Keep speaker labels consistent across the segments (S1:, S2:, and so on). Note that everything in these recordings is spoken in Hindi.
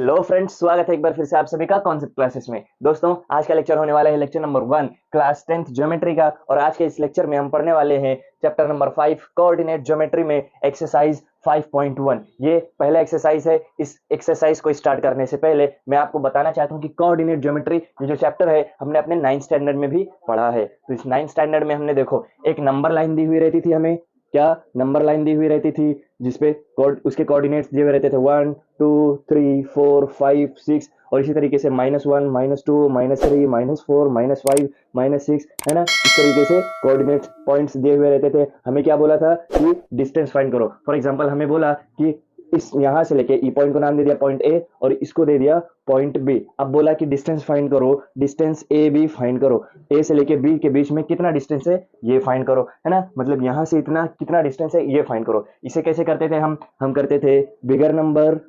S1: हेलो फ्रेंड्स, स्वागत है एक बार फिर से आप सभी का कॉन्सेप्ट क्लासेस में। दोस्तों, आज का लेक्चर होने वाला है lecture number 1 class 10th geometry का। और आज के इस लेक्चर में हम पढ़ने वाले हैं चैप्टर नंबर 5 कोऑर्डिनेट ज्योमेट्री में एक्सरसाइज 5.1। ये पहला एक्सरसाइज है। इस एक्सरसाइज को स्टार्ट करने से पहले मैं आपको बताना चाहता हूं कि कोऑर्डिनेट ज्योमेट्री ये जो चैप्टर है हमने अपने 9th स्टैंडर्ड में भी पढ़ा है। तो इस 9th स्टैंडर्ड में हमने देखो एक नंबर लाइन दी हुई रहती थी, हमें क्या नंबर लाइन दी हुई रहती थी जिसपे उसके कोऑर्डिनेट्स दिए हुए रहते थे 1 2 3 4 5 6, और इसी तरीके से -1 -2 -3 -4 -5 -6, है ना। इस तरीके से कोऑर्डिनेट पॉइंट्स दिए हुए रहते थे। हमें क्या बोला था कि डिस्टेंस फाइंड करो। फॉर एग्जांपल हमें बोला कि इस यहां से लेके ई पॉइंट को नाम दे दिया पॉइंट ए और इसको दे दिया पॉइंट बी। अब बोला कि डिस्टेंस फाइंड करो, डिस्टेंस ए बी फाइंड करो। ए से लेके बी के बीच में कितना डिस्टेंस है ये फाइंड करो, है ना। मतलब यहां से इतना कितना डिस्टेंस है ये फाइंड करो। इसे कैसे करते थे हम करते थे bigger number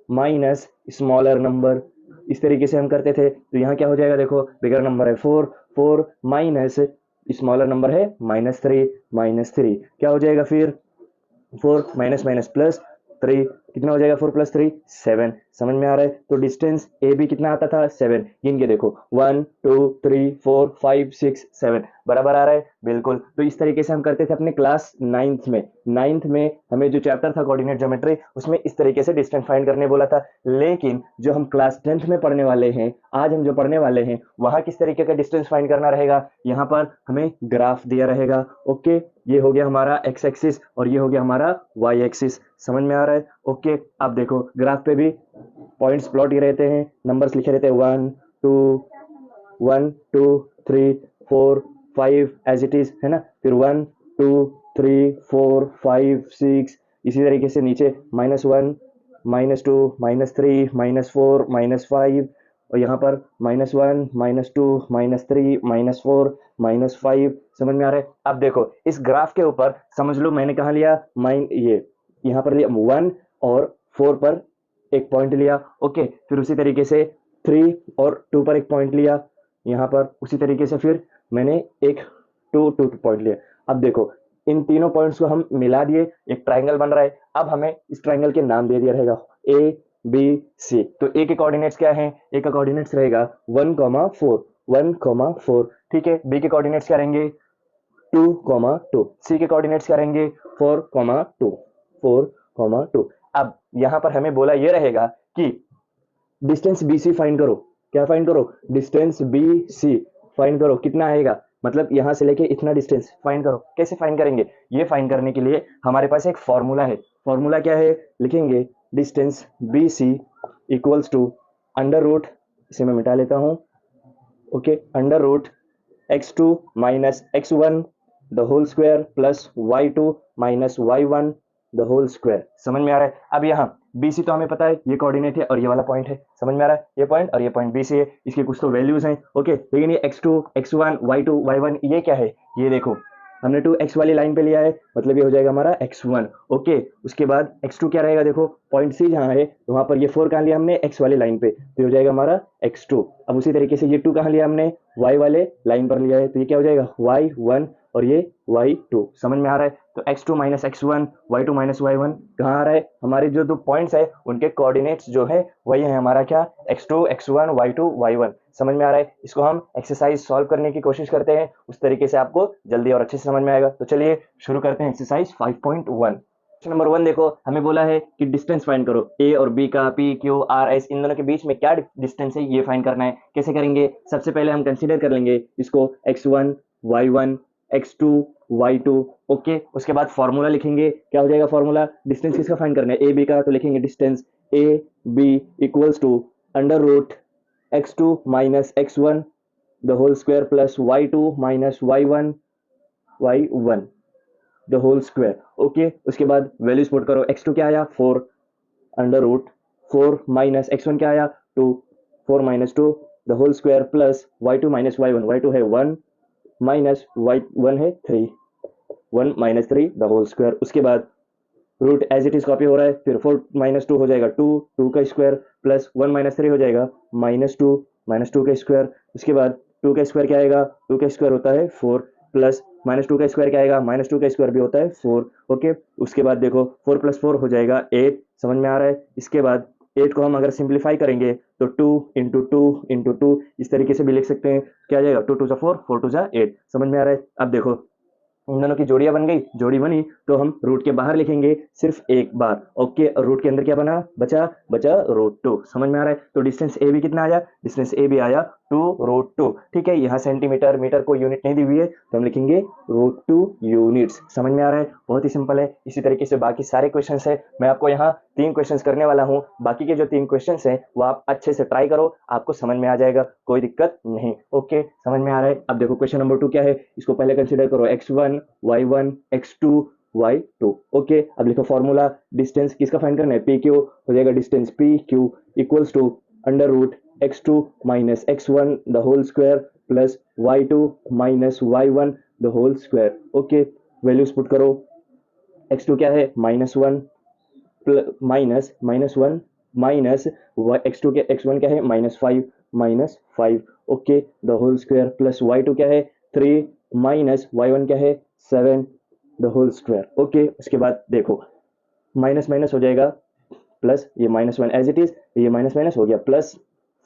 S1: minus smaller number. इस तरीके से हम करते थे। तो यहाँ क्या हो जाएगा, देखो बिगर नंबर है 4 4 माइनस स्मॉलर नंबर है -3 क्या हो जाएगा फिर 4 माइनस माइनस प्लस 3 कितना हो जाएगा 4 प्लस 3 7। समझ में आ रहा है। तो डिस्टेंस ए बी कितना आता था 7। गिन के देखो 1 2 3 4 5 6 7 बराबर आ रहा है बिल्कुल। तो इस तरीके से हम करते थे अपने क्लास 9th में हमें जो चैप्टर था कोऑर्डिनेट ज्योमेट्री उसमें इस तरीके से डिस्टेंस फाइंड करने बोला था। लेकिन जो हम क्लास 10th में पढ़ने वाले हैं, आज हम जो पढ़ने वाले हैं वहां किस तरीके का डिस्टेंस फाइंड करना रहेगा। यहाँ पर हमें ग्राफ दिया रहेगा। ओके, ये हो गया हमारा एक्स एक्सिस और ये हो गया हमारा वाई एक्सिस। समझ में आ रहा है। ओके, अब देखो ग्राफ पे भी पॉइंट्स प्लॉट ही रहते हैं, नंबर्स लिखे रहते हैं 1 2 3 4 5 एज इट इज, है ना। फिर 1 2 3 4 5 6, इसी तरीके से नीचे -1 -2 -3 -4 -5, और यहाँ पर -1 -2 -3 -4 -5। समझ में आ रहा है। अब देखो इस ग्राफ के ऊपर समझ लो मैंने कहा लिया ये यहाँ पर लिया 1 और 4 पर एक पॉइंट लिया। ओके, फिर उसी तरीके से 3 और 2 पर एक पॉइंट लिया यहाँ पर। उसी तरीके से फिर मैंने एक 2 पॉइंट लिया। अब देखो इन तीनों पॉइंट्स को हम मिला दिए, एक ट्राइंगल बन रहा है। अब हमें इस ट्राइंगल के नाम दे दिया रहेगा ए बी सी। तो ए के कोऑर्डिनेट्स क्या हैं, ए का कोऑर्डिनेट्स रहेगा 1,4 ठीक है। बी के कोऑर्डिनेट्स क्या रहेंगे 2,2। सी के कोऑर्डिनेट्स क्या रहेंगे 4,2। अब यहां पर हमें बोला ये रहेगा कि डिस्टेंस बी सी फाइंड करो। क्या फाइंड करो, डिस्टेंस बी सी फाइंड करो। कितना आएगा, मतलब यहां से लेके इतना डिस्टेंस फाइंड करो। कैसे फाइंड करेंगे, ये फाइंड करने के लिए हमारे पास एक फॉर्मूला है। फॉर्मूला क्या है, लिखेंगे distance B C equals to under root, इसे मैं मिटा लेता हूं। Okay, under root x2 minus x1 the whole square plus y2 minus y1 the whole square. समझ में आ रहा है। अब यहाँ BC तो हमें पता है ये कोऑर्डिनेट है और ये वाला पॉइंट है। समझ में आ रहा है, ये पॉइंट और ये पॉइंट BC है, इसकी कुछ तो वैल्यूज हैं। ओके, लेकिन ये x2 x1 y2 y1 ये क्या है, ये देखो हमने 2x वाली लाइन पे लिया है, मतलब ये हो जाएगा हमारा x1। ओके, उसके बाद x2 क्या रहेगा, देखो पॉइंट C जहाँ है तो वहां पर ये 4 कहाँ लिया हमने x वाली लाइन पे, तो ये हो जाएगा हमारा x2। अब उसी तरीके से ये 2 कहाँ लिया हमने y वाले लाइन पर लिया है, तो ये क्या हो जाएगा y1 और ये y2। समझ में आ रहा है। तो x2 minus x1 y2 minus y1 कहाँ आ रहा है, हमारे जो दो पॉइंट्स है उनके कोऑर्डिनेट्स जो है वही है हमारा क्या x2 x1 y2 y1। समझ में आ रहा है। इसको हम एक्सरसाइज सॉल्व करने की कोशिश करते हैं, उस तरीके से आपको जल्दी और अच्छे से समझ में आएगा। तो चलिए शुरू करते हैं एक्सरसाइज 5.1। क्वेश्चन नंबर 1 देखो, हमें बोला है कि डिस्टेंस फाइंड करो ए और बी का, पी क्यू आर एस इन दोनों के बीच में क्या डिस्टेंस है ये फाइंड करना है। कैसे करेंगे, सबसे पहले हम कंसीडर कर लेंगे इसको x1 y1 x2 y2। Okay, उसके बाद फॉर्मूला लिखेंगे। क्या हो जाएगा फॉर्मूला, डिस्टेंस किसका फाइंड करना है, ए बी का, तो लिखेंगे distance A B equals to under root x2 minus x1 the whole square plus y2 minus y1 the whole square. Okay, उसके बाद वैल्यूज पुट करो। x2 क्या आया 4 अंडर रूट 4 माइनस x1 क्या आया 2 4 minus 2 the whole square plus y2 minus y1, y2 है 1 माइनस y1 है 3 1 माइनस 3 द होल स्क्वायर। उसके बाद root as it is copy हो रहा है, फिर 4 माइनस 2 हो जाएगा 2 2 का स्क्वायर प्लस 1 माइनस 3 हो जाएगा -2 का स्क्वायर। उसके बाद 2 का स्क्वायर क्या आएगा, 2 का स्क्वायर होता है 4 प्लस -2 का स्क्वायर क्या आएगा, -2 का स्क्वायर भी होता है 4। ओके, उसके बाद देखो 4 प्लस 4 हो जाएगा 8। समझ में आ रहा है। इसके बाद 8 को हम अगर सिंप्लीफाई करेंगे तो 2 इंटू टू इंटू टू इस तरीके से भी लिख सकते हैं। क्या आ जाएगा, 2 टू जा 4, 4 टू जा 8। समझ में आ रहा है? अब देखो इन दोनों की जोड़ियां बन गई, जोड़ी बनी तो हम रूट के बाहर लिखेंगे सिर्फ एक बार। ओके, और रूट के अंदर क्या बना, बचा बचा √2। समझ में आ रहा है? तो डिस्टेंस ए बी कितना आया, डिस्टेंस ए बी आया 2√2। ठीक है, यहाँ सेंटीमीटर मीटर को यूनिट नहीं दी हुई है तो हम लिखेंगे √2 यूनिट्स। समझ में आ रहा है? बहुत ही सिंपल है। इसी तरीके से बाकी सारे क्वेश्चन है, मैं आपको यहाँ 3 क्वेश्चन करने वाला हूँ। बाकी के जो 3 क्वेश्चन है वो आप अच्छे से ट्राई करो, आपको समझ में आ जाएगा, कोई दिक्कत नहीं। ओके, समझ में आ रहा है? अब देखो क्वेश्चन नंबर 2 क्या है, इसको पहले कंसिडर करो, x1 y1 x2 y2। Okay, अब लिखो फॉर्मूला, डिस्टेंस किसका फाइंड करना है, पी क्यू, हो जाएगा distance P Q equals to under root x2 minus x1 the whole square plus y2 minus y1 the whole square. Okay, values put करो, x2 क्या है -1 -1 माइनस x2 के x1 क्या है -5 okay the whole square plus y2 क्या है 3 माइनस y1 क्या है 7 द होल स्क्वायर। ओके, उसके बाद देखो माइनस माइनस हो जाएगा प्लस, ये -1 एज इट इज, ये माइनस माइनस हो गया plus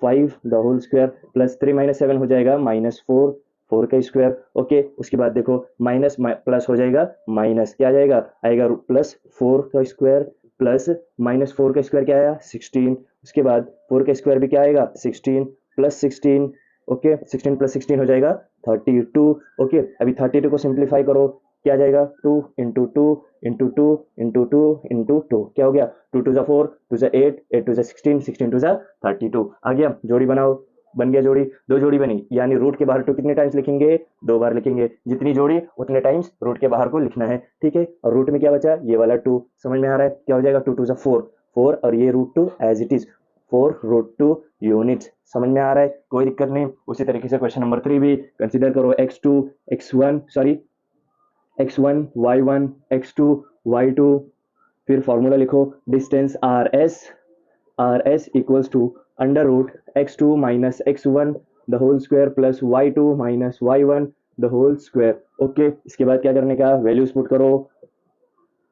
S1: 5 the whole square plus 3 minus 7 हो जाएगा -4 4 का स्क्वायर। ओके, उसके बाद देखो माइनस प्लस हो जाएगा, माइनस क्या आ जाएगा, आएगा प्लस 4 का स्क्वायर प्लस -4 का स्क्वायर क्या आया 16। उसके बाद 4 का स्क्वायर भी क्या आएगा 16 प्लस 16। ओके, 16 प्लस 16 हो जाएगा 32। ओके, अभी 32 को सिंप्लीफाई करो, क्या आ जाएगा 2 into two into two into two into two, क्या हो गया 2 टू जा 4 2 जा 8 8 टू जा 16 16 टू जा 32 आ गया। जोड़ी बनाओ, बन गया जोड़ी, दो जोड़ी बनी, यानी रूट के बाहर 2 कितने टाइम्स लिखेंगे, 2 बार लिखेंगे, जितनी जोड़ी उतने टाइम्स रूट के बाहर को लिखना है। ठीक है, और रूट में क्या बचा, ये वाला 2। समझ में आ रहा है? क्या हो जाएगा 2 टू जा 4 4 और ये √2 एज इट इज 4√2 यूनिट्स। समझ में आ रहा है? कोई दिक्कत नहीं। उसी तरीके से क्वेश्चन नंबर 3 भी कंसीडर करो, x1 y1 x2 y2, फिर फॉर्मूला लिखो, distance RS equals to under root x2 minus x1 the whole square plus y2 minus y1 the whole square. Okay, इसके बाद क्या करने का, वैल्यूज पुट करो,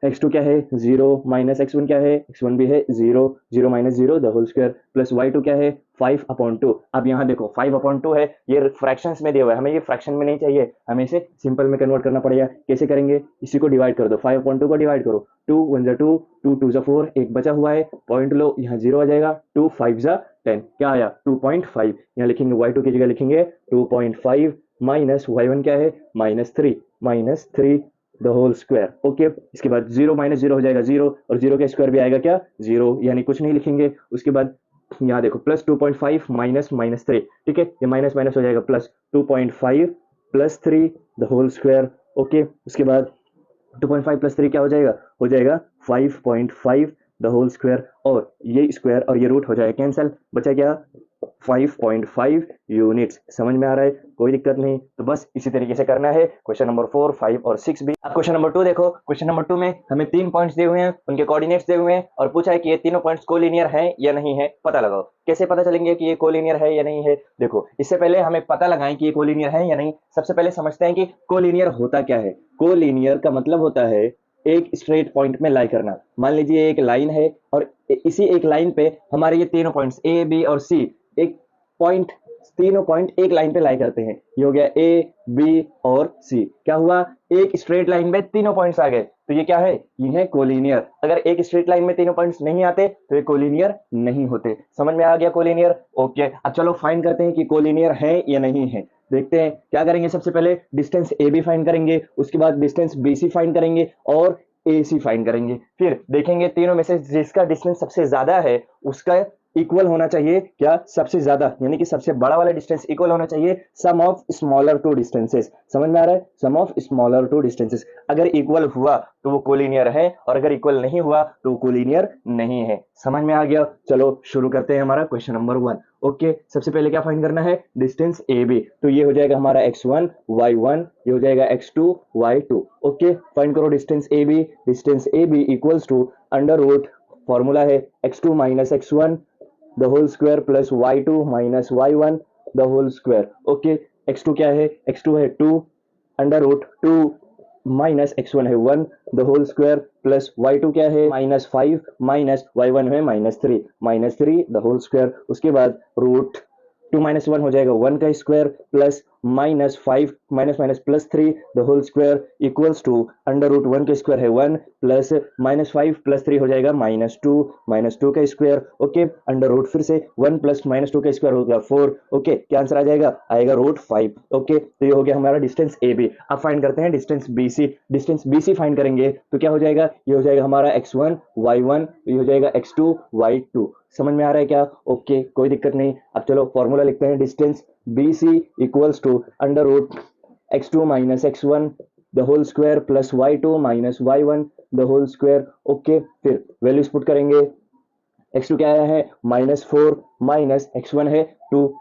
S1: x2 क्या है 0 माइनस x1 क्या है, x1 भी है 0 0 minus 0 the whole square plus y2 क्या है 5/2। अब यहाँ देखो 5/2 है, ये फ्रैक्शंस में दिया हुआ है, हमें ये फ्रैक्शन में नहीं चाहिए, हमें इसे सिंपल में कन्वर्ट करना पड़ेगा। कैसे करेंगे, इसी को डिवाइड कर दो, 5/2 को डिवाइड करो, 2 1 जा 2 2 2 जा 4, एक बचा हुआ है, पॉइंट लो, यहाँ 0 आ जाएगा, 2 5 जा 10, क्या आया 2.5। यहाँ लिखेंगे y2 की जगह लिखेंगे 2.5 माइनस y1 क्या है -3 द होल स्क्वायर। ओके, इसके बाद 0 माइनस 0 हो जाएगा 0 और 0 का स्क्वायर भी आएगा क्या 0, यानी कुछ नहीं लिखेंगे। उसके बाद यहाँ देखो प्लस 2.5 माइनस -3, ठीक है, ये माइनस माइनस हो जाएगा plus 2.5 plus 3 the whole square. Okay, उसके बाद 2.5 प्लस 3 क्या हो जाएगा 5.5 द होल स्क्वायर, और ये स्क्वायर और ये रूट हो जाएगा कैंसिल, बचा क्या 5.5 यूनिट्स। समझ में आ रहा है? कोई दिक्कत नहीं। तो बस इसी तरीके से करना है क्वेश्चन नंबर 4 5 और 6 भी। अब क्वेश्चन नंबर 2 देखो, क्वेश्चन नंबर 2 में हमें 3 पॉइंट्स दिए हुए हैं, उनके कोऑर्डिनेट्स दिए हुए हैं और पूछा है कि ये तीनों पॉइंट्स कोलिनियर हैं या नहीं है, पता लगाओ। कैसे पता चलेंगे कि ये कोलिनियर है या नहीं है, देखो इससे पहले हमें पता लगाएं कि ये कोलिनियर है या नहीं, सबसे पहले समझते हैं कि कोलिनियर होता क्या है। कोलिनियर का मतलब होता है एक स्ट्रेट पॉइंट में लाई करना। मान लीजिए एक लाइन है और इसी एक लाइन पे हमारे ये तीनों पॉइंट्स ए बी और सी, एक पॉइंट, तीनों पॉइंट एक लाइन पे लाई करते हैं, ये हो गया ए बी और सी। क्या हुआ, एक स्ट्रेट लाइन में तीनों पॉइंट्स आ गए, तो ये क्या है, ये है कोलिनियर। अगर एक स्ट्रेट लाइन में तीनों पॉइंट्स नहीं आते तो ये कोलिनियर नहीं होते। समझ में आ गया कोलिनियर? ओके, अब चलो फाइंड करते हैं कि कोलिनियर है या नहीं है। देखते हैं क्या करेंगे, सबसे पहले डिस्टेंस ए बी फाइंड करेंगे, उसके बाद डिस्टेंस बी सी फाइंड करेंगे और ए सी फाइंड करेंगे। फिर देखेंगे तीनों में से जिसका डिस्टेंस सबसे ज्यादा है उसका इक्वल होना चाहिए, क्या सबसे ज्यादा, यानी कि सबसे बड़ा वाला डिस्टेंस इक्वल होना चाहिए सम ऑफ स्मॉलर टू डिस्टेंसेस। समझ में आ रहा है? सम ऑफ स्मॉलर टू डिस्टेंसेस अगर इक्वल हुआ तो वो कोलिनियर है, और अगर इक्वल नहीं हुआ तो वो कोलिनियर नहीं है। समझ में आ गया? चलो शुरू करते हैं हमारा क्वेश्चन नंबर 1। ओके, सबसे पहले क्या फाइंड करना है, डिस्टेंस ए बी, तो ये हो जाएगा हमारा x1 y1, ये हो जाएगा x2 y2। ओके, फाइंड करो distance A B, distance A B equals to under root, formula है x2 minus x1 the whole square plus y2 minus y1 the whole square. Okay, x2 क्या है, x2 है 2 अंडर रूट 2 माइनस x1 है 1 the whole square plus y2 क्या है -5 माइनस y1 है -3 द होल स्क्वायर। उसके बाद रूट 2 माइनस 1 हो जाएगा 1 का square plus -5 minus minus +3 the whole square equals to under root 1 का स्क्वायर है 1 प्लस -5 +3 हो जाएगा -2 का स्क्वायर। ओके अंडर रूट फिर से 1 प्लस -2 का स्क्वायर होगा 4। ओके क्या आंसर आ जाएगा, आएगा रूट 5। ओके तो ये हो गया हमारा डिस्टेंस ए बी। अब फाइंड करते हैं distance B C. Distance B C find करेंगे तो क्या हो जाएगा, ये हो जाएगा हमारा x1 y1, ये हो जाएगा x2 y2। समझ में आ रहा है क्या? ओके कोई दिक्कत नहीं। अब चलो फॉर्मूला लिखते हैं, distance B C equals to under root x2 minus x1 the whole square plus y2 minus y1 the whole square. Okay फिर वैल्यूज पुट करेंगे, x2 क्या आया है -4 माइनस x1 है 2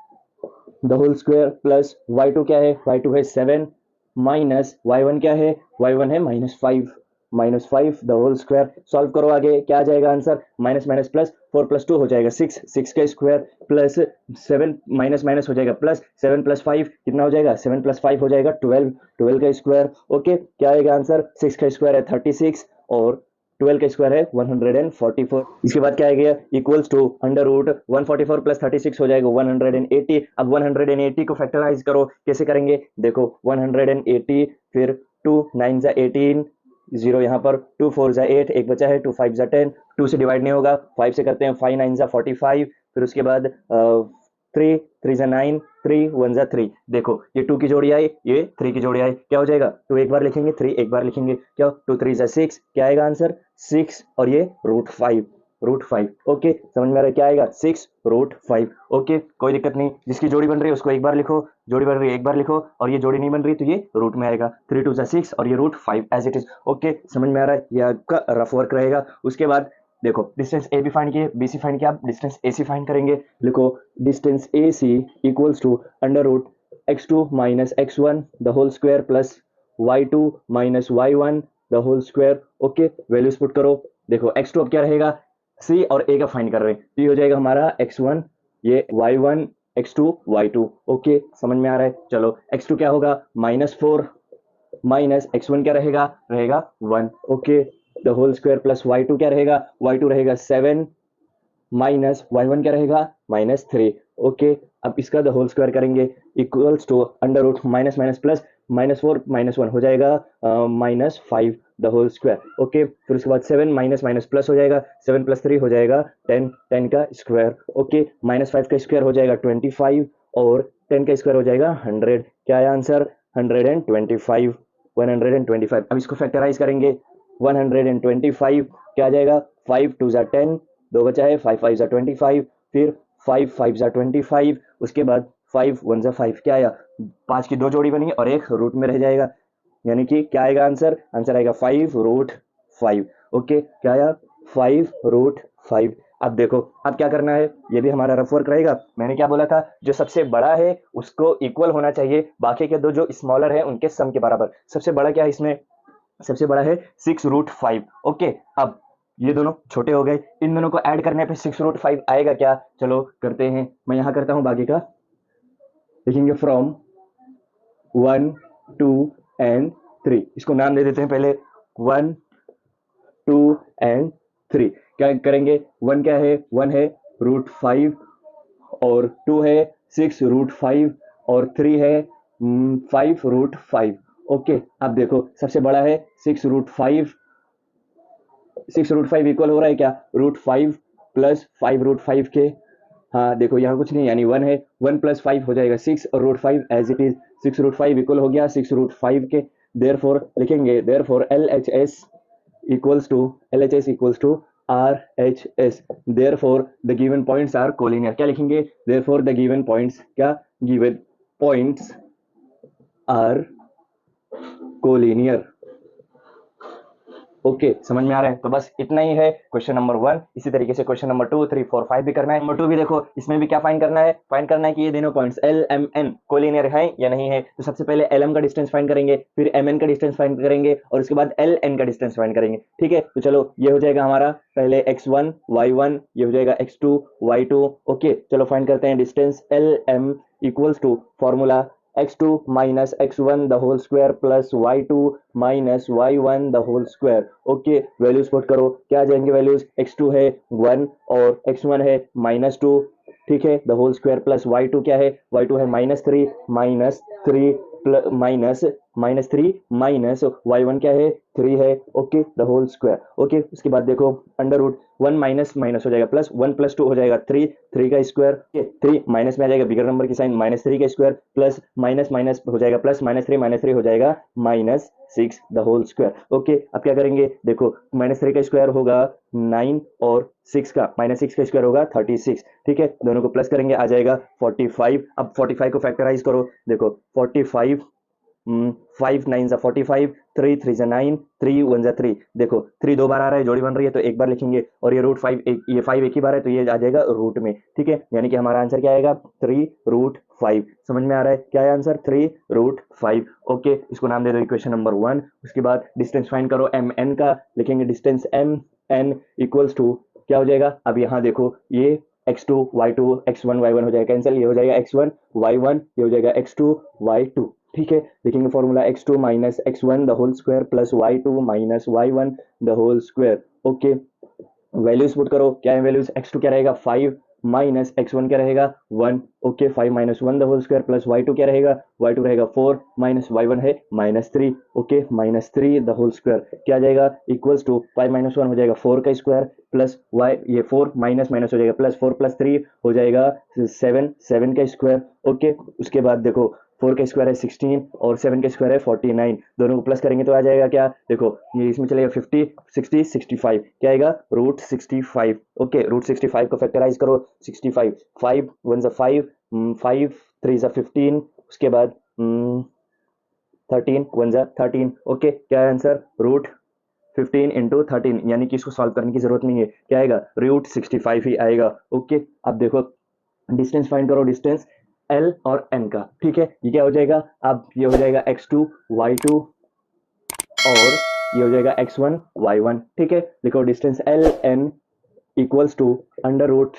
S1: the whole square plus y2 क्या है, y2 है 7 माइनस y1 क्या है, y1 है -5 द होल स्क्वायर। सॉल्व करो आगे, क्या आ जाएगा answer, minus minus plus 4 plus 2 हो जाएगा 6 का स्क्वायर प्लस 7 माइनस माइनस हो जाएगा प्लस 7 प्लस 5 कितना हो जाएगा, 7 प्लस 5 हो जाएगा 12 का स्क्वायर। ओके क्या आएगा आंसर, 6 का स्क्वायर है 36 और 12 का स्क्वायर है 144। इसके बाद क्या आएगा, equals to under root 144 plus 36 हो जाएगा 180। अब 180 को फैक्टराइज करो, कैसे करेंगे देखो, 180 फिर 2 9 जा 18 जीरो यहाँ पर 2 4 जा 8 एक बचा है 2 5 जा 10 2 से डिवाइड नहीं होगा 5 से करते हैं 5 9 जा 45 फिर उसके बाद 3 3 जा 9 3 1 जा 3। देखो ये 2 की जोड़ी आई, ये 3 की जोड़ी आई, क्या हो जाएगा 2 एक बार लिखेंगे 3 एक बार लिखेंगे, क्या 2 3 जा 6, क्या आएगा आंसर 6 और ये रूट 5। ओके समझ में आ रहा है क्या आएगा 6√5। ओके कोई दिक्कत नहीं, जिसकी जोड़ी बन रही है उसको एक बार लिखो, जोड़ी बन रही है एक बार लिखो और ये जोड़ी नहीं बन रही तो ये रूट में आएगा 3 2 जा 6 और ये √5 एज इट इज। ओके समझ में आ रहा है, ये आपका रफ वर्क रहेगा। उसके बाद देखो डिस्टेंस ए बी फाइंड किए, बी सी फाइंड किया, आप डिस्टेंस ए सी फाइंड करेंगे। लिखो distance A C equals to under root x2 minus x1 the whole square plus y2 minus y1 the whole square. Okay values put करो, देखो x2 अब क्या रहेगा, सी और ए का फाइंड कर रहे हैं तो ये हो जाएगा हमारा x1 ये y1 x2 y2। ओके समझ में आ रहा है, चलो x2 क्या होगा -4 माइनस x1 क्या रहेगा 1। Okay the whole square plus y2 क्या रहेगा, y2 रहेगा 7 माइनस y1 क्या रहेगा -3। ओके अब इसका द होल स्क्वायर करेंगे equals to under root minus minus plus -4 -1 हो जाएगा -5 द होल स्क्वायर। ओके फिर उसके बाद 7 माइनस माइनस प्लस हो जाएगा 7 प्लस 3 हो जाएगा 10 का स्क्वायर। ओके -5 का स्क्वायर हो जाएगा 25 और 10 का स्क्वायर हो जाएगा 100। क्या है आंसर 125। अब इसको फैक्टराइज करेंगे 125 क्या आ जाएगा 5 2 जा 10 दो बचा है 5 5 जा 25 फिर 5 5 जा 25 उसके बाद 5 1 जा 5 क्या आया 5 की 2 जोड़ी बनी और एक रूट में रह जाएगा, यानी कि क्या आएगा आंसर, आंसर आएगा 5√5। ओके क्या आया 5√5। अब देखो अब क्या करना है, ये भी हमारा रफ वर्क रहेगा। मैंने क्या बोला था, जो सबसे बड़ा है उसको इक्वल होना चाहिए, बाकी के दो जो स्मॉलर है उनके सम के बराबर। सबसे बड़ा क्या है इसमें, सबसे बड़ा है 6√5। ओके अब ये दोनों छोटे हो गए, इन दोनों को ऐड करने पे 6√5 आएगा क्या, चलो करते हैं, मैं यहां करता हूं, बाकी का लिखेंगे फ्रॉम 1 2 एंड 3। इसको नाम दे देते हैं पहले 1 2 एंड 3। क्या करेंगे, 1 क्या है, 1 है √5 और 2 है 6√5 और 3 है 5√5। ओके अब देखो सबसे बड़ा है 6√5 इक्वल हो रहा है क्या √5 प्लस 5√5 के, हाँ देखो यहाँ कुछ नहीं यानी 1 है 1 प्लस 5 हो जाएगा 6 और √5 एज इट इज 6√5 इक्वल हो गया 6√5 के। देयरफॉर लिखेंगे therefore LHS equals to RHS। Therefore the given points are collinear. क्या लिखेंगे, देयरफॉर द गिवन पॉइंट्स, क्या given points are collinear. Okay समझ में आ रहा है, तो बस इतना ही है क्वेश्चन नंबर 1। इसी तरीके से क्वेश्चन नंबर 2 3 4 5 भी करना है। नंबर 2 भी देखो, इसमें भी क्या फाइंड करना है, कि ये दोनों points L M N collinear हैं या नहीं है। तो सबसे पहले LM का डिस्टेंस फाइंड करेंगे, फिर MN का डिस्टेंस फाइंड करेंगे और उसके बाद LN का डिस्टेंस फाइंड करेंगे। ठीक है तो चलो ये हो जाएगा हमारा पहले x1 y1, ये हो जाएगा x2 y2। ओके चलो फाइंड करते हैं distance LM equals to formula x2 minus x1 the whole square plus y2 minus y1 the whole square। Okay, values put करो, क्या आ जाएंगे वैल्यूज? x2 है 1 और x1 है -2, ठीक है, the whole square plus y2 क्या है? y2 है -3 माइनस थ्री माइनस y1 क्या है? 3 है। Okay, the whole square. Okay, उसके बाद देखो अंडर रूट 1 माइनस माइनस हो जाएगा प्लस, 1 प्लस 2 हो जाएगा 3, 3 का स्क्वायर, 3 माइनस में आ जाएगा बिगर नंबर की साइन, -3 का स्क्वायर प्लस माइनस माइनस हो जाएगा प्लस, -3 हो जाएगा -6 द होल स्क्वायर। ओके, अब क्या करेंगे? देखो -3 का स्क्वायर होगा 9 और 6 का -6 का स्क्वायर होगा 36, ठीक है, दोनों को प्लस करेंगे आ जाएगा 45। अब 45 को फैक्टराइज करो, देखो 45 5 9 जा 45, 3 3 जा 9, 3 1 जा 3, देखो 3 दो बार आ रहा है, जोड़ी बन रही है तो एक बार लिखेंगे, और ये रूट 5 ये 5 एक ही बार है तो ये आ जाएगा रूट में, ठीक है, यानी कि हमारा आंसर क्या आएगा? 3√5। समझ में आ रहा है क्या है आंसर? 3√5। ओके, इसको नाम दे दो इक्वेशन नंबर 1। उसके बाद डिस्टेंस फाइंड करो एम एन का, लिखेंगे distance M N equals to क्या हो जाएगा? अब यहाँ देखो ये x2 y2 x1 y1 हो जाएगा कैंसिल, ये हो जाएगा x1 y1, ये हो जाएगा x2 y2, ठीक है, लिखेंगे formula x2 minus x1 the whole square plus y2 minus y1 the whole square. Okay, values put करो, क्या है वैल्यूज? x2 क्या रहेगा? 5 माइनस x1 क्या रहेगा? 1। Okay, 5 minus 1 the whole square plus y2 क्या रहेगा? y2 रहेगा 4 माइनस y1 है -3। ओके, -3 द होल स्क्वायर क्या आ जाएगा? इक्वल्स टू 5 माइनस 1 हो जाएगा 4 का स्क्वायर प्लस y, ये 4 माइनस माइनस हो जाएगा प्लस, 4 प्लस 3 हो जाएगा 7, 7 का स्क्वायर। ओके, उसके बाद देखो 4 का स्क्वायर है 16 और 7 का स्क्वायर है 49, दोनों को प्लस करेंगे तो आ जाएगा क्या? देखो ये इसमें चलेगा 50 60 65, क्या आएगा? √65। ओके, √65 को फैक्टराइज करो, 65 5 1 जा 5 5 3 जा 15, उसके बाद 13 1 जा 13। ओके, क्या है आंसर? √15 इंटू 13, यानी कि इसको सॉल्व करने की जरूरत नहीं है, क्या आएगा? √65 ही आएगा। ओके, अब देखो डिस्टेंस फाइंड करो, डिस्टेंस L और N का, ठीक है, ये क्या हो जाएगा? अब ये हो जाएगा x2 y2 और ये हो जाएगा x1 y1, ठीक है, लिखो distance L N equals to under root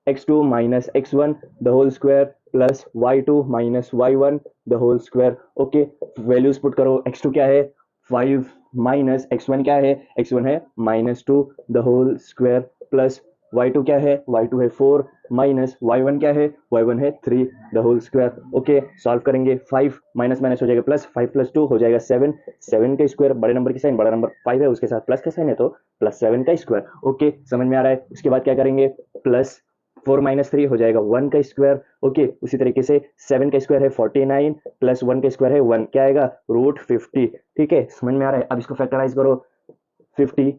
S1: x2 minus x1 the whole square plus y2 minus y1 the whole square. Okay, values put करो, x2 क्या है? 5 माइनस x1 क्या है? x1 है -2 the whole square plus y2 क्या है? y2 है 4 माइनस y1 क्या है? y1 है 3 the whole square. Okay, solve करेंगे, 5 माइनस माइनस हो जाएगा प्लस, 5 प्लस 2 हो जाएगा 7, 7 का स्क्वायर, बड़े नंबर की साइन, बड़ा नंबर 5 है उसके साथ प्लस का साइन है तो प्लस 7 का स्क्वायर। ओके, समझ में आ रहा है? उसके बाद क्या करेंगे? प्लस 4 माइनस 3 हो जाएगा 1 का स्क्वायर। ओके, उसी तरीके से 7 का स्क्वायर है 49 प्लस 1 का स्क्वायर है 1, क्या आएगा? √50, ठीक है, समझ में आ रहा है? अब इसको फैक्टराइज करो, 50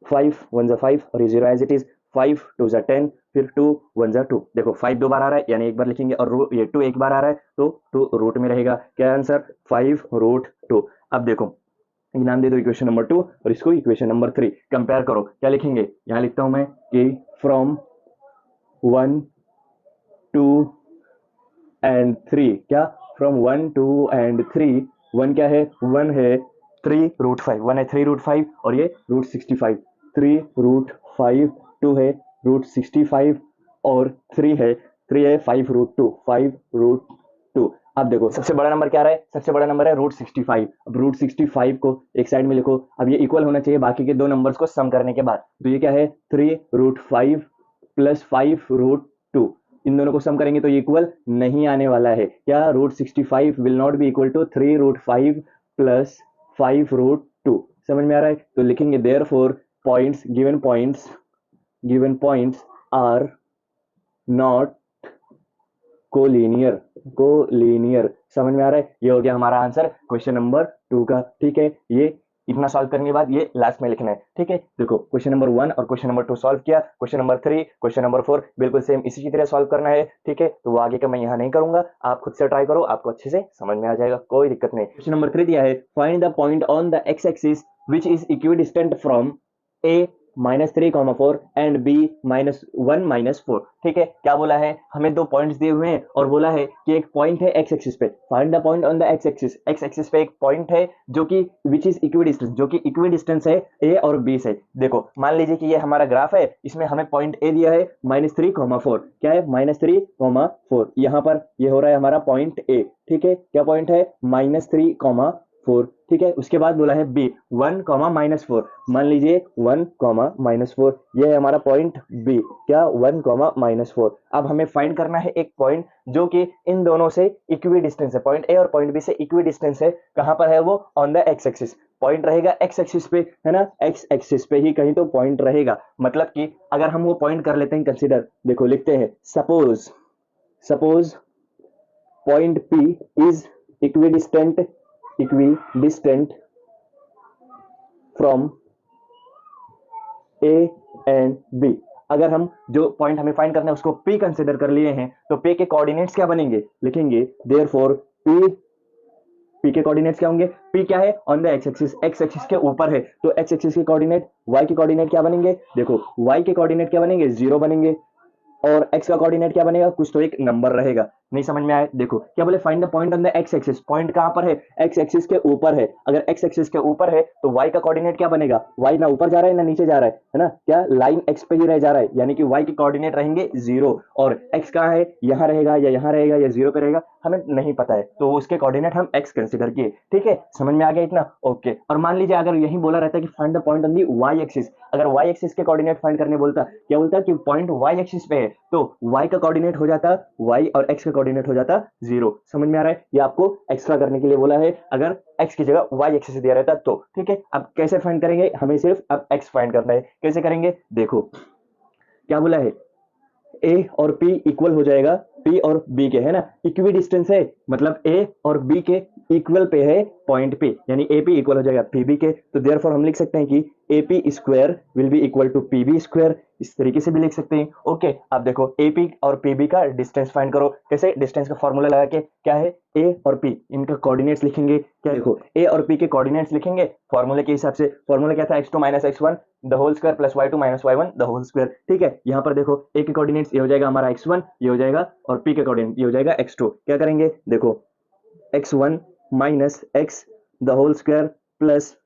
S1: 5 1 जा 5 और ये 0 एज इट इज, 5 2 जा 10, फिर 2 1 जा 2, देखो 5 दो बार आ रहा है यानी एक बार लिखेंगे, और ये 2 एक बार आ रहा है तो 2 रूट में रहेगा, क्या आंसर? 5√2। अब देखो नाम दे दो इक्वेशन नंबर 2 और इसको इक्वेशन नंबर 3, कंपेयर करो, क्या लिखेंगे? यहाँ लिखता हूं मैं कि फ्रॉम 1 2 एंड 3, क्या? फ्रॉम 1 2 एंड 3, 1 क्या है? 1 है 3√5, 1 है 3√5 और ये √65, 3√5, 2 है √65 और 3 है 5√2, 5√2। अब देखो सबसे बड़ा नंबर क्या रहा है? सबसे बड़ा नंबर है √65। अब √65 को एक साइड में लिखो, अब ये इक्वल होना चाहिए बाकी के दो नंबर्स को सम करने के बाद, तो ये क्या है? 3√5 प्लस 5√2, इन दोनों को सम करेंगे तो इक्वल नहीं आने वाला है, क्या? √65 will not be equal to 3√5 plus 5√2। समझ में आ रहा है? तो लिखेंगे therefore given points are not collinear. समझ में आ रहा है? ये हो गया हमारा आंसर क्वेश्चन नंबर 2 का, ठीक है, ये इतना सॉल्व करने के बाद ये लास्ट में लिखना है, ठीक है। देखो क्वेश्चन नंबर 1 और क्वेश्चन नंबर 2 सॉल्व किया, क्वेश्चन नंबर 3 क्वेश्चन नंबर 4 बिल्कुल सेम इसी की तरह सॉल्व करना है, ठीक है, तो वो आगे का मैं यहाँ नहीं करूंगा, आप खुद से ट्राई करो, आपको अच्छे से समझ में आ जाएगा, कोई दिक्कत नहीं। क्वेश्चन नंबर 3 दिया है, find the point on the x axis which is equidistant from A -3, 4 and b -1 -4। ठीक है, क्या बोला है, हमें दो पॉइंट्स दिए हुए हैं और बोला है कि एक पॉइंट है एक्स एक्सिस पे, find the point on the x axis. X axis पे एक पॉइंट है जो कि विच इज इक्विडिस्टेंस, जो कि इक्विडिस्टेंस है ए और बी से। देखो मान लीजिए कि ये हमारा ग्राफ है, इसमें हमें पॉइंट ए दिया है -3, 4। क्या है, -3, 4। यहाँ पर ये हो रहा है हमारा पॉइंट ए। ठीक है, क्या पॉइंट है, -3, 4। ठीक है, उसके बाद बोला है बी 1, -4। मान लीजिए 1, -4, ये है हमारा पॉइंट बी। क्या, 1, -4। अब हमें फाइंड करना है एक पॉइंट जो कि इन दोनों से इक्वी डिस्टेंस है, पॉइंट ए और पॉइंट बी से इक्वी डिस्टेंस है। कहां पर है वो, on the x axis. Point रहेगा एक्स एक्सिस पे, है ना, एक्स एक्सिस पे ही कहीं तो पॉइंट रहेगा। मतलब कि अगर हम वो पॉइंट कर लेते हैं कंसीडर, देखो लिखते हैं, suppose point P is equidistant from A and B. अगर हम जो पॉइंट हमें फाइंड करना है उसको P कंसिडर कर लिए हैं, तो P के कोऑर्डिनेट्स क्या बनेंगे, लिखेंगे देयरफॉर P के कोऑर्डिनेट्स क्या होंगे, P क्या है, ऑन द एक्स एक्सिस के ऊपर है, तो एक्स एक्सिस के कोऑर्डिनेट, y के कोऑर्डिनेट क्या बनेंगे, देखो y के कोऑर्डिनेट क्या बनेंगे, 0 बनेंगे, और x का कोऑर्डिनेट क्या बनेगा, कुछ तो एक नंबर रहेगा। नहीं समझ में आया, देखो क्या बोले, find the point on the x axis. Point कहां पर है, एक्स एक्सिस के ऊपर है। अगर एक्स एक्सिस के ऊपर है तो y का कोऑर्डिनेट क्या बनेगा, y ना ऊपर जा रहा है ना नीचे जा रहा है ना, क्या लाइन x पे ही रह जा रहा है, यानी कि y के कोऑर्डिनेट रहेंगे 0, और x कहां है, यहां रहेगा या यहां रहेगा या 0 पे रहेगा, हमें नहीं पता है, तो उसके कोऑर्डिनेट हम x कंसीडर किए। ठीक है, समझ में आ गया इतना, ओके। और मान लीजिए अगर यही बोला रहता है कि find the point on the y axis, अगर y एक्सिस के कोऑर्डिनेट फाइंड करने बोलता, क्या बोलता कि पॉइंट y एक्सिस पे है, तो y का कोऑर्डिनेट हो जाता y और x का कोऑर्डिनेट हो जाता 0। समझ में आ रहा है, ये आपको एक्स्ट्रा करने के लिए बोला है, अगर x की जगह y एक्सिस दिया रहता तो। ठीक है, अब कैसे फाइंड करेंगे, हमें सिर्फ अब x फाइंड करना है। कैसे करेंगे, देखो क्या बोला है, a और p इक्वल हो जाएगा p और b के, है ना, इक्वी डिस्टेंस है, मतलब a और b के इक्वल पे है पॉइंट p, यानी AP इक्वल हो जाएगा pb के, तो देयरफॉर हम लिख सकते हैं कि AP square will be equal to PB square. इस तरीके से भी लिख सकते हैं, ओके। अब देखो AP और PB का डिस्टेंस फाइंड करो, कैसे, डिस्टेंस का फॉर्मूला लगा के, क्या है, A और P इनका कोऑर्डिनेट्स लिखेंगे, क्या, देखो A और P के कोऑर्डिनेट्स लिखेंगे फॉर्मूले के हिसाब से। फॉर्मूला क्या था, x2 - x1 the whole square plus y2 - y1 the whole square. ठीक है, यहाँ पर देखो A के कोऑर्डिनेट्स ये हो जाएगा हमारा x1, ये हो जाएगा, और P के कोऑर्डिनेट ये हो जाएगा x2। क्या करेंगे, देखो x1 minus x the whole square plus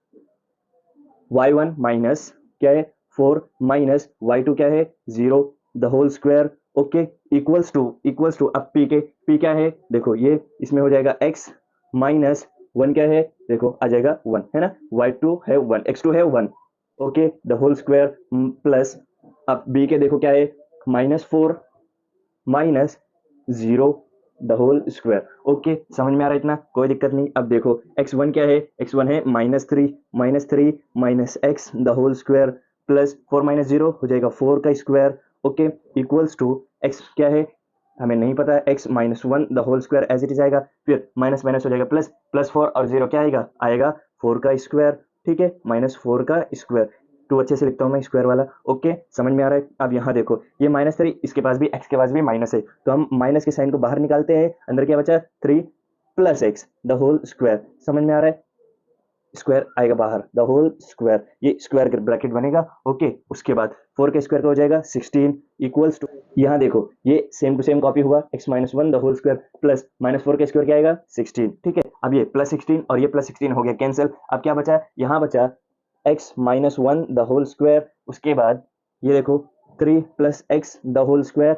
S1: y1 minus क्या है 4 माइनस y2 क्या है 0 the whole square, okay, equals to अब p क्या है, देखो ये इसमें हो जाएगा x माइनस 1 क्या है, देखो आ जाएगा 1, है ना, y2 है 1, x2 है 1, okay, the whole square plus अब b के देखो क्या है, -4 minus 0 the whole square. Okay, समझ में आ रहा है इतना, कोई दिक्कत नहीं। अब देखो x1 क्या है, x1 है -3 minus x the whole square plus 4 - 0 हो जाएगा 4 का square, okay, equals to x क्या है, हमें नहीं पता है, x -1 the whole square as it is आएगा, फिर माइनस माइनस हो जाएगा प्लस 4 और 0 क्या आएगा 4 का स्क्वायर। ठीक है, -4 का स्क्वायर, टू अच्छे से लिखता हूँ मैं स्क्वायर वाला, ओके, समझ में आ रहा है। अब यहाँ देखो ये -3, इसके पास भी x के पास भी माइनस है, तो हम माइनस के साइन को बाहर निकालते हैं, अंदर क्या बचा 3 plus x the whole square, समझ में आ रहा है, स्क्वायर आएगा बाहर द होल स्क्वायर, ये स्क्वायर का ब्रैकेट बनेगा, ओके। उसके बाद 4 के स्क्वायर का हो जाएगा 16 इक्वल्स टू, यहाँ देखो ये सेम टू सेम कॉपी हुआ, x -1 the whole square plus -4 का स्क्वायर क्या आएगा 16। ठीक है, अब ये +16 और ये +16 हो गया कैंसिल, अब क्या बचा, यहाँ बचा x -1 द होल स्क्वायर, उसके बाद ये देखो 3 plus x the whole square,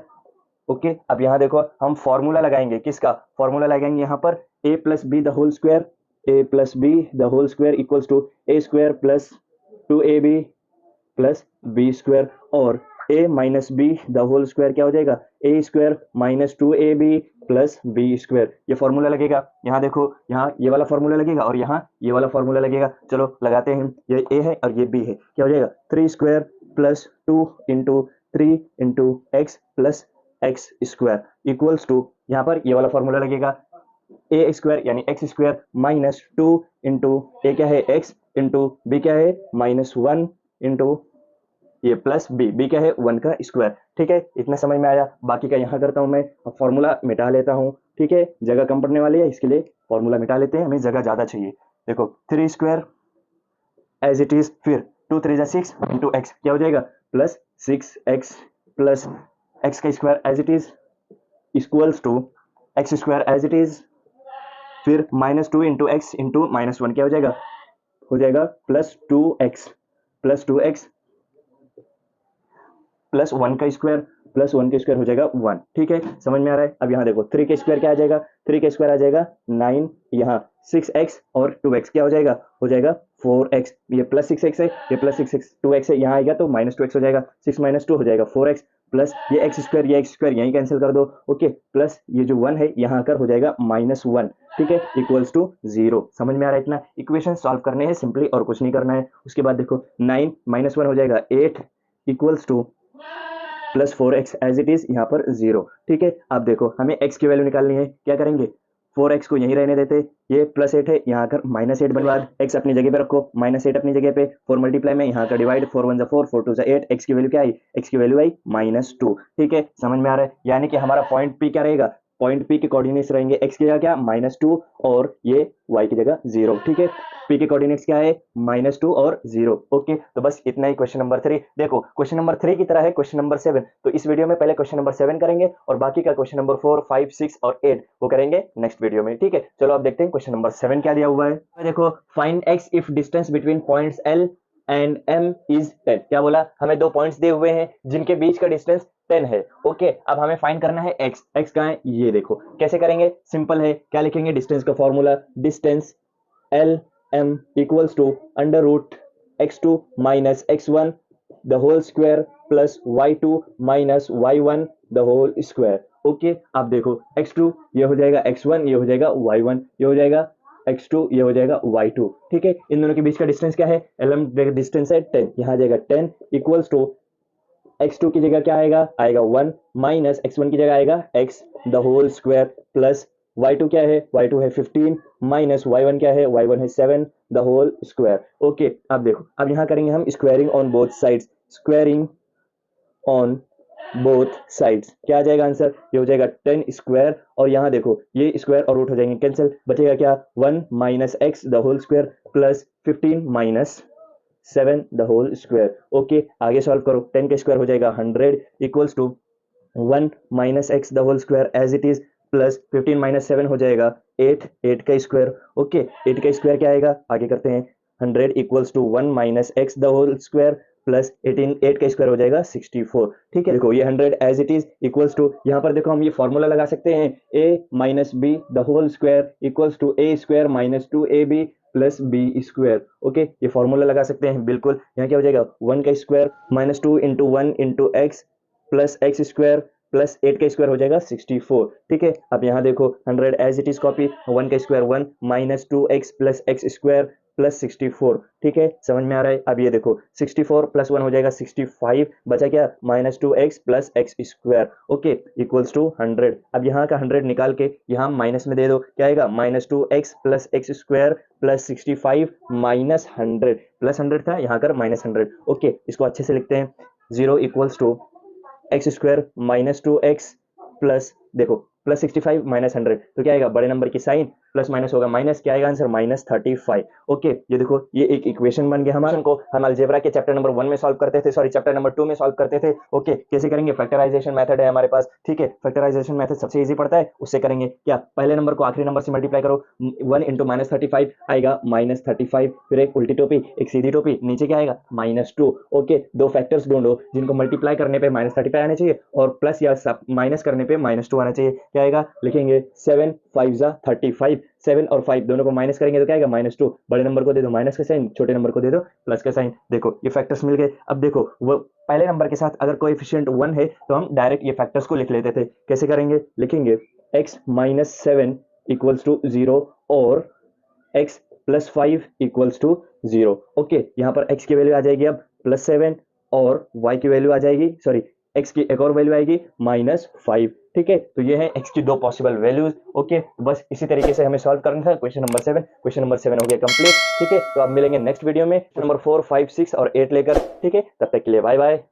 S1: okay. अब यहाँ देखो हम फॉर्मूला लगाएंगे, किसका फॉर्मूला लगाएंगे, यहाँ पर a plus B the whole square, a plus B the whole square equals to a square plus 2ab plus B square, और a minus B the whole square क्या हो जाएगा, a square minus 2ab plus B square. ये फॉर्मूला लगेगा, यहाँ देखो, यहाँ ये वाला फॉर्मूला लगेगा और यहाँ ये वाला फॉर्मूला लगेगा, चलो लगाते हैं। ये a है और ये b है, क्या हो जाएगा 3 square plus 2 into 3 into x plus x square equals to, यहाँ पर ये वाला फॉर्मूला लगेगा, ए स्क्वायर यानी x square minus 2 into A क्या है एक्स इंटू बी क्या है -1 इंटू ये प्लस बी क्या है 1 का स्क्वायर। ठीक है, इतना समझ में आया, बाकी का यहाँ करता हूँ मैं, फॉर्मूला मिटा लेता हूँ। ठीक है, जगह कम पड़ने वाली है, इसके लिए फॉर्मूला मिटा लेते हैं, हमें जगह ज़्यादा चाहिए। देखो 3 स्क्वायर एज इट इज, फिर 2 3 जा 6 इंटू एक्स क्या हो जाएगा प्लस 6x प्लस एक्स का square as it is equals to x square as it is, फिर -2 इंटू एक्स इंटू -1 क्या हो जाएगा plus 2x plus 2x plus 1 का स्क्वायर हो जाएगा 1। ठीक है, समझ में आ रहा है। अब यहाँ देखो 3 का स्क्वायर क्या आ जाएगा, 3 का स्क्वायर आ जाएगा 9, यहाँ 6x और 2x क्या हो जाएगा 4x, ये प्लस 6x है, ये प्लस 6x 2x है, यहाँ आएगा तो -2x हो जाएगा, 6 - 2 हो जाएगा 4x, प्लस ये x स्क्वायर यहीं कैंसिल कर दो, ओके, प्लस ये जो 1 है यहाँ आकर हो जाएगा -1। ठीक है, इक्वल्स टू 0। समझ में आ रहा है इतना। इक्वेशन सॉल्व करने हैं सिंपली और कुछ नहीं करना है। उसके बाद देखो 9 - 1 हो जाएगा 8 equals to plus 4x as it is यहाँ पर 0। ठीक है, अब देखो हमें x की वैल्यू निकालनी है, क्या करेंगे 4x को यहीं रहने देते, ये +8 है, यहाँ कर -8 बन बाद x अपनी जगह पे रखो, -8 अपनी जगह पे, 4 मल्टीप्लाई में यहाँ का डिवाइड, 4 1 4 4 2 8, x की वैल्यू क्या आई, x की वैल्यू आई -2। ठीक है, समझ में आ रहा है। यानी कि हमारा पॉइंट P क्या रहेगा, पॉइंट P के कोऑर्डिनेट्स रहेंगे x की जगह क्या -2 और ये y की जगह 0। ठीक है, P के कोऑर्डिनेट्स क्या है -2 और 0। ओके, तो बस इतना ही क्वेश्चन नंबर 3। देखो क्वेश्चन नंबर 3 की तरह है क्वेश्चन नंबर 7, तो इस वीडियो में पहले क्वेश्चन नंबर 7 करेंगे और बाकी का क्वेश्चन नंबर 4 5 6 और 8 वो करेंगे नेक्स्ट वीडियो में। ठीक है, चलो अब देखते हैं क्वेश्चन नंबर 7 क्या दिया हुआ है। देखो find x if distance between points L and M is 10। क्या बोला, हमें दो पॉइंट्स दिए हुए हैं जिनके बीच का डिस्टेंस 10 है। ओके, अब हमें फाइंड करना है x कहाँ है, ये देखो कैसे करेंगे, सिंपल है, क्या लिखेंगे, डिस्टेंस का formula, distance L M equals to under root x2 minus x1 the whole square plus y2 minus y1 the whole square. Okay, अब देखो x2 ये हो जाएगा x1, ये हो जाएगा y1, ये हो जाएगा x2, ये हो जाएगा y2। ठीक है, इन दोनों के बीच का डिस्टेंस क्या है, LM डिस्टेंस है 10, यहाँ जाएगा 10 इक्वल्स टू x2 की जगह क्या आएगा 1 माइनस x1 की जगह आएगा x the whole square plus y2 क्या है, y2 है 15 माइनस y1 क्या है, y1 है 7 द होल स्क्वायर। ओके, अब देखो, अब यहाँ करेंगे हम squaring on both sides, squaring on both sides क्या आ जाएगा आंसर, ये हो जाएगा 10 स्क्वायर और यहाँ देखो ये स्क्वायर और रूट हो जाएंगे कैंसिल, बचेगा क्या 1 minus x the whole square plus 15 minus 7 the whole square. Okay, आगे सॉल्व करो, 10 का स्क्वायर हो जाएगा 100 equals to 1 minus x the whole square as it is plus 15 minus 7 हो जाएगा 8 का स्क्वायर। ओके, 8 का स्क्वायर क्या आएगा, आगे करते हैं, 100 equals to 1 minus x the whole square plus 8 का स्क्वायर हो जाएगा 64। ठीक है, देखो ये 100 as it is equals to, यहाँ पर देखो हम ये फॉर्मूला लगा सकते हैं, a minus B the whole square equals to a square minus 2ab plus B square. Okay, ये फॉर्मूला लगा सकते हैं बिल्कुल। यहाँ क्या हो जाएगा 1 का square minus 2 into 1 into x plus x square plus 8 का स्क्वायर हो जाएगा 64। ठीक है, अब यहाँ देखो 100 एज इट इज कॉपी, 1 का square 1 minus 2x plus x square plus 64। ठीक है, समझ में आ रहा है। अब ये देखो 64 प्लस 1 हो जाएगा 65, बचा क्या minus 2x plus x square. Okay, equals to 100। अब यहाँ का 100 निकाल के यहाँ माइनस में दे दो, क्या आएगा minus 2x plus x square plus 65 minus 100, plus 100 था यहाँ कर माइनस 100। ओके, इसको अच्छे से लिखते हैं, 0 equals to x square minus 2x plus देखो प्लस 65 माइनस 100, तो क्या आएगा बड़े नंबर की साइन, प्लस माइनस होगा माइनस, क्या आएगा आंसर माइनस 35। ओके, ये देखो ये एक इक्वेशन बन गया हमारा, को हम अलजेब्रा के चैप्टर नंबर 1 में सॉल्व करते थे, सॉरी चैप्टर नंबर 2 में सॉल्व करते थे। ओके, कैसे करेंगे, फैक्टराइजेशन मेथड है हमारे पास। ठीक है, फैक्टराइजेशन मेथड सबसे इजी पड़ता है, उससे करेंगे क्या, पहले नंबर को आखिरी नंबर से मल्टीप्लाई करो, 1 इंटू माइनस 35 आएगा माइनस 35, फिर एक उल्टी टोपी एक सीधी टोपी, नीचे क्या आएगा -2। ओके, दो फैक्टर्स ढूंढो जिनको मल्टीप्लाई करने पे माइनस 35 आना चाहिए और प्लस या माइनस करने पे -2 आना चाहिए। क्या आएगा, लिखेंगे 7 5 35, 7 और 5 दोनों को माइनस करेंगे तो क्या आएगा -2, बड़े नंबर को दे दो माइनस का साइन, छोटे नंबर को दे दो प्लस का साइन। देखो ये फैक्टर्स मिल गए। अब देखो वो पहले नंबर के साथ अगर कोएफिशिएंट 1 है तो हम डायरेक्ट ये फैक्टर्स को लिख लेते थे। कैसे करेंगे, लिखेंगे x माइनस 7 इक्वल्स टू 0 और x plus 5 equals to 0। Okay, यहाँ पर x की वैल्यू आ जाएगी अब +7 और y की वैल्यू आ जाएगी, सॉरी x की एक और वैल्यू आएगी -5। ठीक है, तो ये है x की दो पॉसिबल वैल्यूज। ओके, बस इसी तरीके से हमें सॉल्व करना था क्वेश्चन नंबर 7। क्वेश्चन नंबर 7 हो गया कंप्लीट। ठीक है, तो अब मिलेंगे नेक्स्ट वीडियो में नंबर 4 5 6 और 8 लेकर। ठीक है, तब तक के लिए बाय बाय।